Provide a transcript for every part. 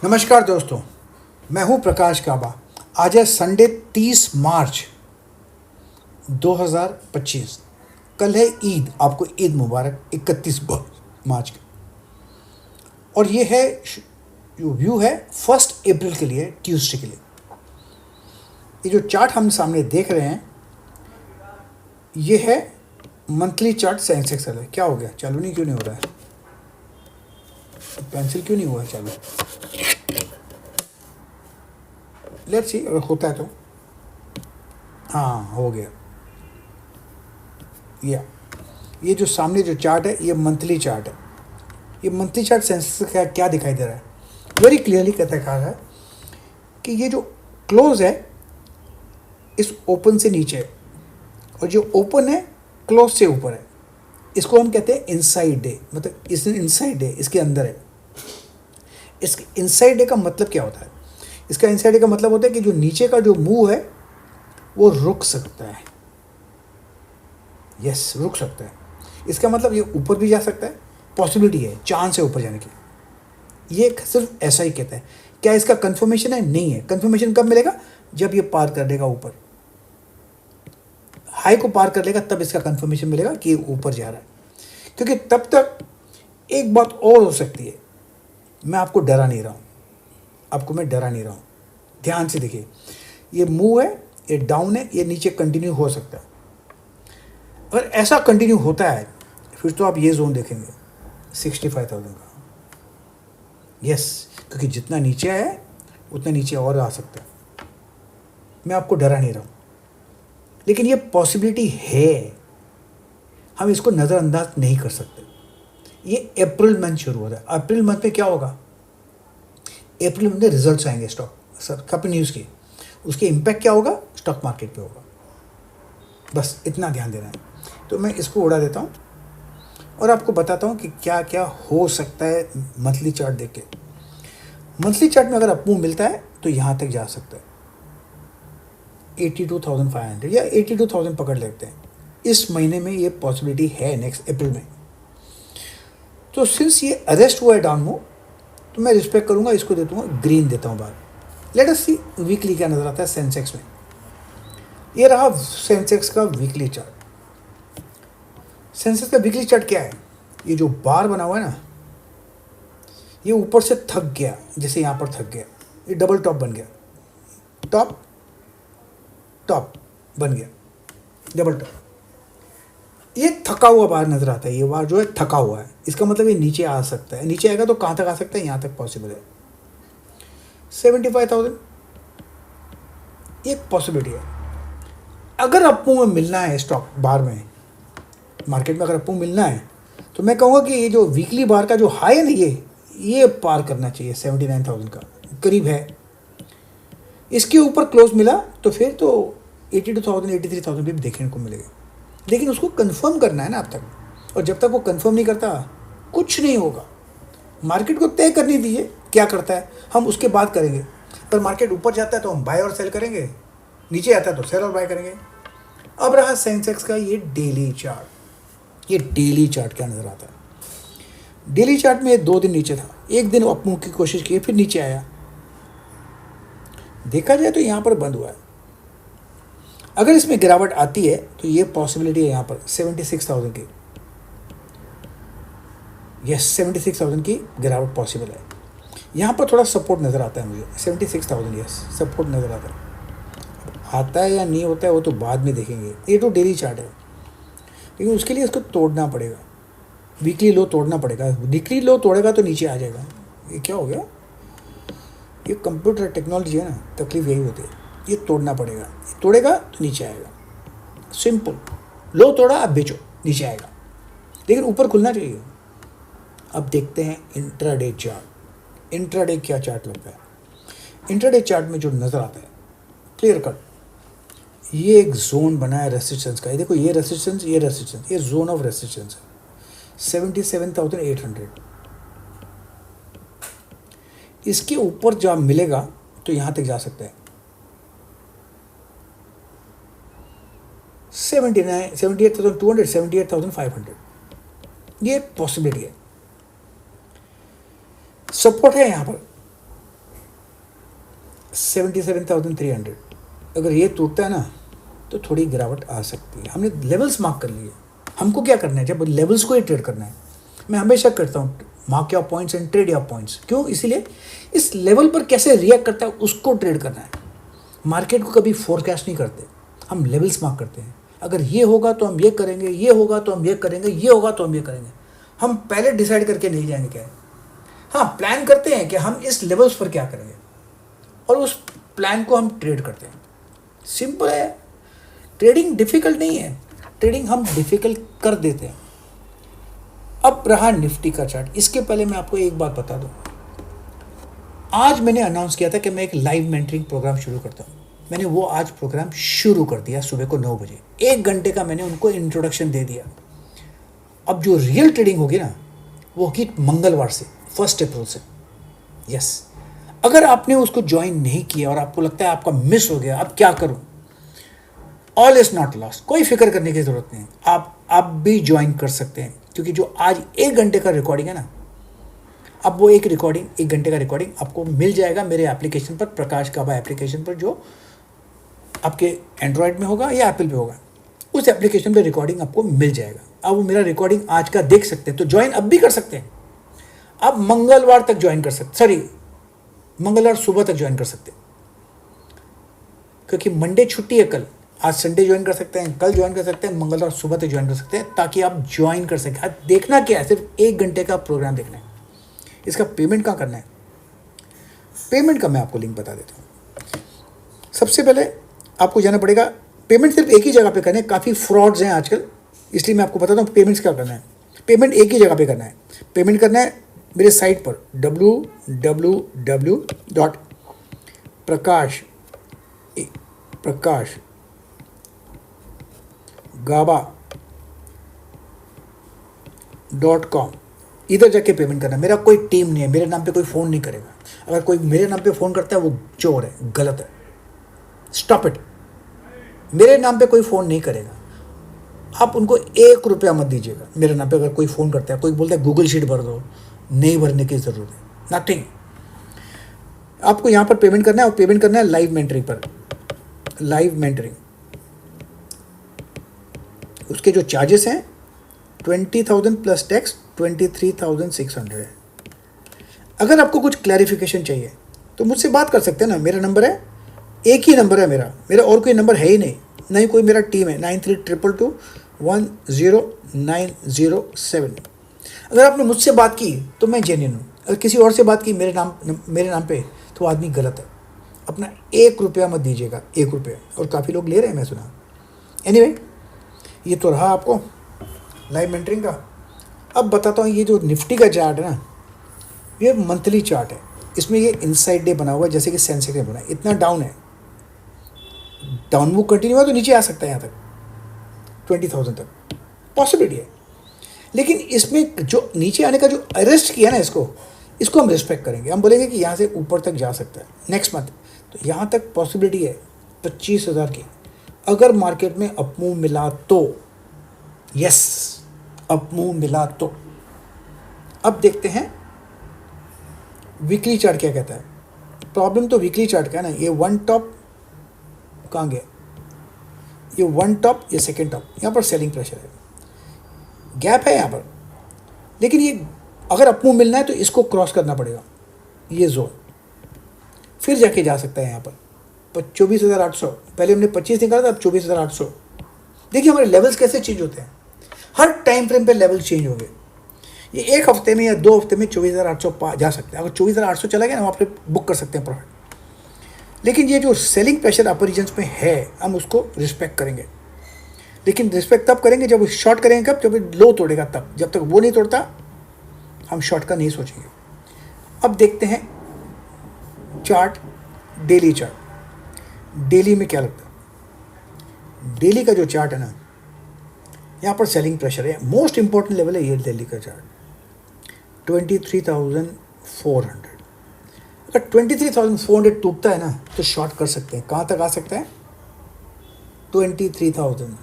नमस्कार दोस्तों, मैं हूं प्रकाश काबा। आज है संडे 30 मार्च 2025। कल है ईद। आपको ईद मुबारक 31 मार्च की। और ये है जो व्यू है 1 अप्रैल के लिए, ट्यूसडे के लिए। ये जो चार्ट हम सामने देख रहे हैं ये है मंथली चार्ट सेंसेक्स का। क्या हो गया? चालू नहीं क्यों नहीं हो रहा है? पेंसिल क्यों नहीं हुआ है चालू? लेट्स सी, अगर होता है तो। हाँ, हो गया। ये जो सामने जो चार्ट है ये मंथली चार्ट है। ये मंथली चार्ट सेंसेक्स का क्या दिखाई दे रहा है? वेरी क्लियरली कहता कहा है कि ये जो क्लोज है इस ओपन से नीचे है, और जो ओपन है क्लोज से ऊपर है। इसको हम कहते हैं इनसाइड डे, मतलब इस इनसाइड डे इसके अंदर है। इस इनसाइड डे का मतलब क्या होता है? इसका इनसाइड डे का मतलब होता है कि जो नीचे का जो मूव है वो रुक सकता है। यस, रुक सकता है। इसका मतलब ये ऊपर भी जा सकता है, पॉसिबिलिटी है चांस है ऊपर जाने की। ये सिर्फ ऐसा ही कहता है। क्या इसका कंफर्मेशन है? नहीं है। कंफर्मेशन कब मिलेगा? जब ये पार कर लेगा ऊपर, हाई को पार कर लेगा, तब इसका कंफर्मेशन मिलेगा कि ये ऊपर जा रहा है। क्योंकि तब तक एक बात और हो सकती है। मैं आपको डरा नहीं रहा हूँ, आपको मैं डरा नहीं रहा हूँ। ध्यान से देखिए, ये मूव है, ये डाउन है, ये नीचे कंटिन्यू हो सकता है। अगर ऐसा कंटिन्यू होता है फिर तो आप ये जोन देखेंगे 65,000 का। यस, क्योंकि जितना नीचे है उतना नीचे और आ सकता है। मैं आपको डरा नहीं रहा हूँ, लेकिन ये पॉसिबिलिटी है। हम इसको नज़रअंदाज नहीं कर सकते। ये अप्रैल मंथ शुरू होता है। अप्रैल मंथ में क्या होगा? अप्रैल मंथ में रिजल्ट्स आएंगे स्टॉक कंपनीज के। उसके इम्पैक्ट क्या होगा? स्टॉक मार्केट पे होगा। बस इतना ध्यान देना है। तो मैं इसको उड़ा देता हूँ और आपको बताता हूँ कि क्या क्या हो सकता है मंथली चार्ट देख के। मंथली चार्ट में अगर अपमूव मिलता है तो यहाँ तक जा सकता है 82,500 या 82,000 पकड़ लेते हैं। इस महीने में ये पॉसिबिलिटी है, नेक्स्ट अप्रैल में। तो सिंस ये अरेस्ट हुआ है डाउन मूव, तो मैं रिस्पेक्ट करूँगा, इसको दे दूँगा ग्रीन देता हूँ बाहर। लेट अस सी वीकली क्या नज़र आता है सेंसेक्स में। ये रहा सेंसेक्स का वीकली चार्ट। सेंसेक्स का वीकली चार्ट क्या है? ये जो बार बना हुआ है ना, ये ऊपर से थक गया, जैसे यहाँ पर थक गया, ये डबल टॉप बन गया। टॉप टॉप बन गया, डबल टॉप। ये थका हुआ बार नजर आता है। ये बार जो है थका हुआ है, इसका मतलब ये नीचे आ सकता है। नीचे आएगा तो कहाँ तक आ सकता है? यहाँ तक पॉसिबल है 75,000। ये एक पॉसिबिलिटी है। अगर अपू में मिलना है स्टॉक बार में, मार्केट में अगर अपू मिलना है, तो मैं कहूँगा कि ये जो वीकली बार का जो हाई है ना, ये पार करना चाहिए 79,000 का करीब है। इसके ऊपर क्लोज मिला तो फिर तो 82,000 83,000 भी देखने को मिलेगा। लेकिन उसको कंफर्म करना है ना अब तक, और जब तक वो कंफर्म नहीं करता कुछ नहीं होगा। मार्केट को तय करने दीजिए क्या करता है, हम उसके बाद करेंगे। पर मार्केट ऊपर जाता है तो हम बाय और सेल करेंगे, नीचे आता है तो सेल और बाय करेंगे। अब रहा सेंसेक्स का ये डेली चार्ट। ये डेली चार्ट क्या नज़र आता है? डेली चार्ट में 2 दिन नीचे था, एक दिन अपमूव की कोशिश की, फिर नीचे आया। देखा जाए तो यहाँ पर बंद हुआ है। अगर इसमें गिरावट आती है तो ये पॉसिबिलिटी है यहाँ पर 76,000 की। यस, 76,000 की गिरावट पॉसिबल है। यहाँ पर थोड़ा सपोर्ट नज़र आता है मुझे 76,000। यस, सपोर्ट नज़र आता है। आता है या नहीं होता है वो तो बाद में देखेंगे। ये तो डेली चार्ट है, लेकिन उसके लिए इसको तोड़ना पड़ेगा। वीकली लो तोड़ना पड़ेगा। वीकली लो तोड़ेगा तो नीचे आ जाएगा। ये क्या हो गया? ये कंप्यूटर टेक्नोलॉजी है ना, तकलीफ यही होती है। ये तोड़ना पड़ेगा, ये तोड़ेगा तो नीचे आएगा। सिंपल। लो तोड़ा, अब बेचो, नीचे आएगा, लेकिन ऊपर खुलना चाहिए। अब देखते हैं इंट्राडे चार्ट। इंट्राडे क्या चार्ट लगता है? इंट्राडे चार्ट में जो नज़र आता है क्लियर कट, ये एक जोन बना है रेसिस्टेंस का। ये देखो, ये रेसिस्टेंस, ये रेसिस्टेंस, ये जोन ऑफ रेसिस्टेंस है 77,800। इसके ऊपर जब मिलेगा तो यहाँ तक जा सकता है 78,200, 78,500। ये एक पॉसिबिलिटी है। सपोर्ट है यहाँ पर 77,300, अगर ये टूटता है ना तो थोड़ी गिरावट आ सकती है। हमने लेवल्स मार्क कर लिए, हमको क्या करना है, जब लेवल्स को ही ट्रेड करना है। मैं हमेशा करता हूँ mark your points and trade your points. क्यों? इसीलिए इस लेवल पर कैसे रिएक्ट करता है उसको ट्रेड करना है। मार्केट को कभी फोरकास्ट नहीं करते, हम लेवल्स मार्क करते हैं। अगर ये होगा तो हम ये करेंगे, ये होगा तो हम ये करेंगे, ये होगा तो हम ये करेंगे। हम पहले डिसाइड करके नहीं जाएंगे क्या है। हाँ, प्लान करते हैं कि हम इस लेवल्स पर क्या करेंगे और उस प्लान को हम ट्रेड करते हैं। सिंपल है, ट्रेडिंग डिफिकल्ट नहीं है, ट्रेडिंग हम डिफिकल्ट कर देते हैं। अब रहा निफ्टी का चार्ट। इसके पहले मैं आपको एक बात बता दूं, आज मैंने अनाउंस किया था कि मैं एक लाइव मेंटरिंग प्रोग्राम शुरू करता हूं। मैंने वो आज प्रोग्राम शुरू कर दिया सुबह को 9 बजे। 1 घंटे का मैंने उनको इंट्रोडक्शन दे दिया। अब जो रियल ट्रेडिंग होगी ना वो होगी मंगलवार से, 1 अप्रैल से। यस, अगर आपने उसको ज्वाइन नहीं किया और आपको लगता है आपका मिस हो गया, अब क्या करूं, ऑल इज नॉट लॉस्ट, कोई फिक्र करने की जरूरत नहीं। आप भी ज्वाइन कर सकते हैं, क्योंकि जो आज 1 घंटे का रिकॉर्डिंग है ना, अब वो 1 घंटे का रिकॉर्डिंग आपको मिल जाएगा मेरे एप्लीकेशन पर, प्रकाश काबा एप्लीकेशन पर, जो आपके एंड्रॉयड में होगा या एप्पल पे होगा। उस एप्लीकेशन पे रिकॉर्डिंग आपको मिल जाएगा। अब वो मेरा रिकॉर्डिंग आज का देख सकते हैं, तो ज्वाइन अब भी कर सकते हैं। आप मंगलवार तक ज्वाइन कर सकते, सॉरी मंगलवार सुबह तक ज्वाइन कर सकते हैं, क्योंकि मंडे छुट्टी है कल। आज संडे ज्वाइन कर सकते हैं, कल ज्वाइन कर सकते हैं, मंगलवार सुबह तक ज्वाइन कर सकते हैं, ताकि आप ज्वाइन कर सकें। आज देखना क्या है, सिर्फ 1 घंटे का प्रोग्राम देखना है। इसका पेमेंट कहाँ करना है, पेमेंट का मैं आपको लिंक बता देता हूँ। सबसे पहले आपको जाना पड़ेगा, पेमेंट सिर्फ एक ही जगह पे करना है। काफ़ी फ्रॉड्स हैं आजकल, इसलिए मैं आपको बताता हूँ पेमेंट्स क्या करना है। पेमेंट एक ही जगह पे करना है। पेमेंट करना है मेरे साइट पर www.prakashgaba.com। इधर जाके पेमेंट करना है। मेरा कोई टीम नहीं है, मेरे नाम पे कोई फ़ोन नहीं करेगा। अगर कोई मेरे नाम पे फ़ोन करता है वो चोर है, गलत है, स्टॉप इट। मेरे नाम पे कोई फ़ोन नहीं करेगा। आप उनको 1 रुपया मत दीजिएगा मेरे नाम पे। अगर कोई फ़ोन करता है, कोई बोलता है गूगल शीट भर दो, नहीं भरने की ज़रूरत है, नथिंग। आपको यहाँ पर पेमेंट करना है, और पेमेंट करना है लाइव मेंटरिंग पर। लाइव मेंटरिंग, उसके जो चार्जेस हैं 20,000 प्लस टैक्स 23,600 है। अगर आपको कुछ क्लैरिफिकेशन चाहिए तो मुझसे बात कर सकते हैं ना। मेरा नंबर है, एक ही नंबर है मेरा और कोई नंबर है ही नहीं, ना ही कोई मेरा टीम है। 9322210907। अगर आपने मुझसे बात की तो मैं जेन्युइन हूँ। अगर किसी और से बात की मेरे नाम पे तो वो आदमी गलत है। अपना 1 रुपया मत दीजिएगा, 1 रुपया। और काफ़ी लोग ले रहे हैं, मैं सुना। एनीवे, ये तो रहा आपको लाइव मेंटरिंग का। अब बताता हूँ, ये जो निफ्टी का चार्ट है ना, ये मंथली चार्ट है। इसमें ये इनसाइड डे बना हुआ है, जैसे कि सेंसेक्स ने बना है। इतना डाउन है, डाउन मूव कंटिन्यू हुआ तो नीचे आ सकता है यहाँ तक 20,000 तक, पॉसिबिलिटी है। लेकिन इसमें जो नीचे आने का जो अरेस्ट किया ना, इसको हम रिस्पेक्ट करेंगे। हम बोलेंगे कि यहाँ से ऊपर तक जा सकता है नेक्स्ट मंथ। तो यहाँ तक पॉसिबिलिटी है 25,000 की। अगर मार्केट में अपमूव मिला तो, यस, अपमूव मिला तो। अब देखते हैं वीकली चार्ट क्या कहता है। प्रॉब्लम तो वीकली चार्ट का है ना, ये 1 टॉप कहाँ गया, ये 1 टॉप, ये 2nd टॉप, यहाँ पर सेलिंग प्रेशर है, गैप है यहाँ पर। लेकिन ये अगर अपमूव मिलना है तो इसको क्रॉस करना पड़ेगा, ये जोन, फिर जाके जा सकता है यहाँ पर 24,800। पहले हमने 25 निकाला था, अब 24,800। देखिए हमारे लेवल्स कैसे चेंज होते हैं, हर टाइम फ्रेम पे लेवल चेंज हो गए। ये 1 हफ्ते में या 2 हफ्ते में 24,800 जा सकते हैं। अगर 24,800 चला गया ना, वहाँ पर बुक कर सकते हैं प्रॉफिट। लेकिन ये जो सेलिंग प्रेशर अपर रीजन्स में है, हम उसको रिस्पेक्ट करेंगे। लेकिन रिस्पेक्ट तब करेंगे जब शॉर्ट करेंगे, कब, जब लो तोड़ेगा तब। जब तक वो नहीं तोड़ता हम शॉर्ट का नहीं सोचेंगे। अब देखते हैं चार्ट, डेली चार्ट। डेली में क्या लगता है, डेली का जो चार्ट है ना, यहाँ पर सेलिंग प्रेशर है। मोस्ट इंपॉर्टेंट लेवल है ये डेली का चार्ट, 23,400। अगर 23,400 टूटता है ना तो शॉर्ट कर सकते हैं। कहाँ तक आ सकता है, 23,000।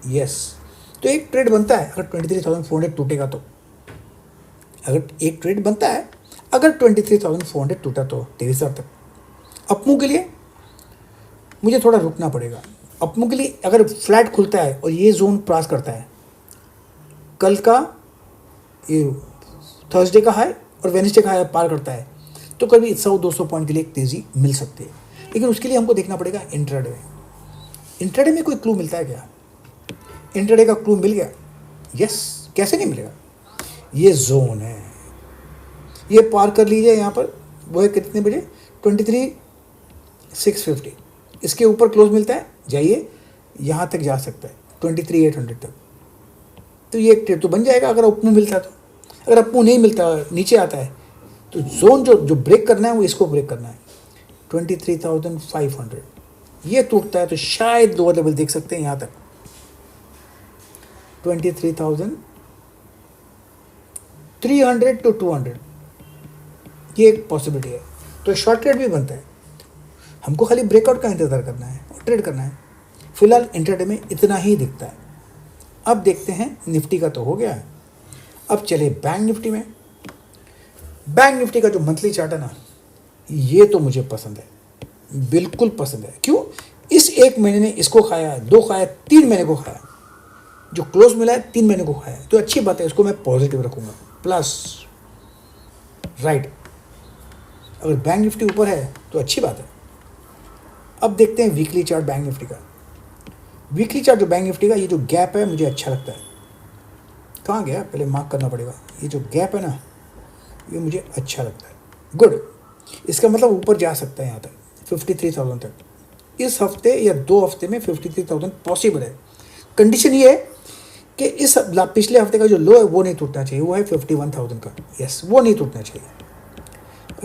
यस, तो एक ट्रेड बनता है अगर 23,400 टूटेगा तो। अगर एक ट्रेड बनता है अगर 23,400 टूटा तो 23,000 तक। अपमूव के लिए मुझे थोड़ा रुकना पड़ेगा। अपमूव के लिए अगर फ्लैट खुलता है और ये जोन क्रॉस करता है, कल का ये थर्सडे का हाई और वेडनेसडे का हाई पार करता है, तो कभी 100-200 पॉइंट के लिए एक तेज़ी मिल सकती है। लेकिन उसके लिए हमको देखना पड़ेगा इंट्राडे में। इंट्राडे में कोई क्लू मिलता है क्या? इंट्राडे का क्लू मिल गया? यस, कैसे नहीं मिलेगा? ये जोन है, ये पार कर लीजिए यहाँ पर, वो है कितने बजे? 23,650। इसके ऊपर क्लोज मिलता है, जाइए यहाँ तक जा सकता है 23,800 तक। तो ये एक ट्रेड तो बन जाएगा अगर अपमूव मिलता है तो। अगर अपमूव नहीं मिलता, नीचे आता है, तो जोन जो ब्रेक करना है वो इसको ब्रेक करना है 23,500। ये टूटता है तो शायद दो लेवल देख सकते हैं यहाँ तक 23,300 to 200, ये एक पॉसिबिलिटी है। तो शॉर्ट ट्रेड भी बनता है, हमको खाली ब्रेकआउट का इंतज़ार करना है और ट्रेड करना है। फिलहाल इंट्राडे में इतना ही दिखता है। अब देखते हैं, निफ्टी का तो हो गया, अब चले बैंक निफ्टी में। बैंक निफ्टी का जो मंथली चार्ट है ना, ये तो मुझे पसंद है, बिल्कुल पसंद है। क्यों? इस एक महीने ने इसको खाया, 2 खाया, 3 महीने को खाया, जो क्लोज मिला है 3 महीने को खाया, तो अच्छी बात है, इसको मैं पॉजिटिव रखूंगा, प्लस राइट। अगर बैंक निफ्टी ऊपर है तो अच्छी बात है। अब देखते हैं वीकली चार्ट बैंक निफ्टी का। वीकली चार्ट जो बैंक निफ्टी का, ये जो गैप है मुझे अच्छा लगता है। कहाँ गया? पहले मार्क करना पड़ेगा। ये जो गैप है ना, ये मुझे अच्छा लगता है, गुड। इसका मतलब ऊपर जा सकता है यहाँ तक 53,000 तक। इस हफ्ते या 2 हफ्ते में 53,000 पॉसिबल है। कंडीशन ये है कि इस पिछले हफ्ते का जो लो है वो नहीं टूटना चाहिए, वो है 51,000 का। यस, वो नहीं टूटना चाहिए।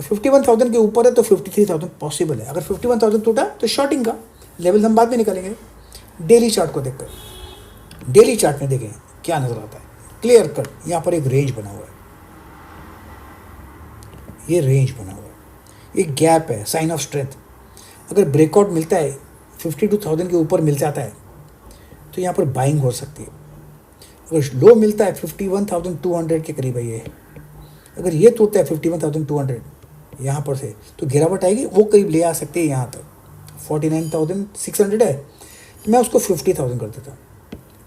51,000 के ऊपर है तो 53,000 पॉसिबल है। अगर 51,000 टूटा तो शॉर्टिंग का लेवल हम बाद में निकालेंगे। डेली चार्ट को देखकर, डेली चार्ट में देखें क्या नजर आता है। क्लियर कट यहाँ पर एक रेंज बना हुआ है, ये रेंज बना हुआ है, ये गैप है, साइन ऑफ स्ट्रेंथ। अगर ब्रेकआउट मिलता है 52,000 के ऊपर मिल जाता है तो यहाँ पर बाइंग हो सकती है। अगर लो मिलता है 51,200 के करीब है ये, अगर ये टूटता है 51,200 यहाँ पर से, तो गिरावट आएगी, वो करीब ले आ सकती है यहाँ तक। 49,600 है, मैं उसको 50,000 कर देता हूँ,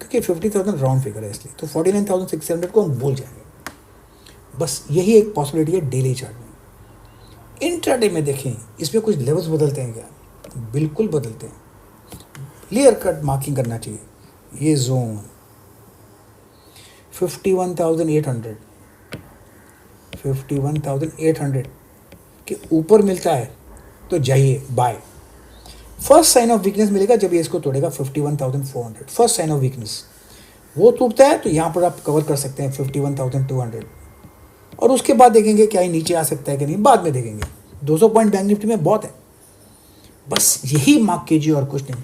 क्योंकि 50,000 राउंड फिगर है इसलिए, तो 49,600 को हम भूल जाएंगे। बस यही एक पॉसिबिलिटी है डेली चार्ट में। इंट्राडे में देखें, इसमें कुछ लेवल्स बदलते हैं क्या? बिल्कुल बदलते हैं। क्लियर कट मार्किंग करना चाहिए। ये जोन 51,800 के ऊपर मिलता है तो जाइए buy. First sign of weakness मिलेगा जब ये इसको तोड़ेगा 51,400, फर्स्ट साइन ऑफ वीकनेस। वो टूटता है तो यहाँ पर आप कवर कर सकते हैं 51,200, और उसके बाद देखेंगे क्या ही नीचे आ सकता है कि नहीं, बाद में देखेंगे। 200 पॉइंट बैंक निफ्टी में बहुत है, बस यही मार्क कीजिए और कुछ नहीं।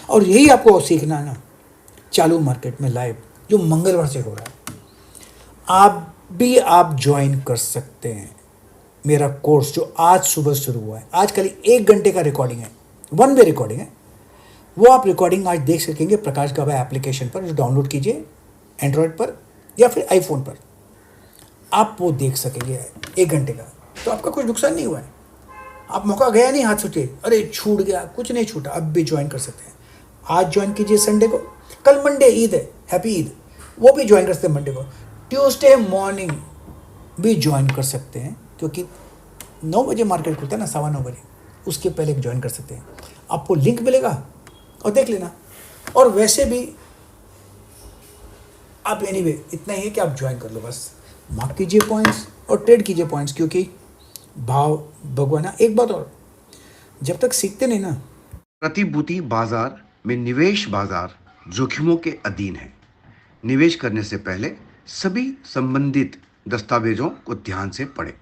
और यही आपको सीखना है ना, चालू मार्केट में लाइव जो मंगलवार से हो रहा है, आप ज्वाइन कर सकते हैं मेरा कोर्स जो आज सुबह शुरू हुआ है। आज खाली 1 घंटे का रिकॉर्डिंग है, 1 वे रिकॉर्डिंग है। वो आप रिकॉर्डिंग आज देख सकेंगे प्रकाश गवाह एप्लीकेशन पर, जो डाउनलोड कीजिए एंड्रॉयड पर या फिर आईफोन पर, आप वो देख सकेंगे 1 घंटे का। तो आपका कुछ नुकसान नहीं हुआ है, आप मौका गया नहीं हाथ छूटे, अरे छूट गया, कुछ नहीं छूटा, अब भी ज्वाइन कर सकते हैं। आज ज्वाइन कीजिए संडे को, कल मंडे ईद है, हैप्पी ईद, वो भी ज्वाइन कर सकते हैं मंडे को। ट्यूसडे मॉर्निंग भी ज्वाइन कर सकते हैं, क्योंकि 9 बजे मार्केट खुलता है ना, 9:15 बजे, उसके पहले ज्वाइन कर सकते हैं। आपको लिंक मिलेगा और देख लेना। और वैसे भी आप एनीवे इतना ही है कि आप ज्वाइन कर लो, बस मार्क कीजिए पॉइंट्स और ट्रेड कीजिए पॉइंट्स, क्योंकि भाव भगवान। एक बात और, जब तक सीखते नहीं ना, प्रतिभूति बाजार में निवेश बाजार जोखिमों के अधीन है। निवेश करने से पहले सभी संबंधित दस्तावेजों को ध्यान से पढ़ें।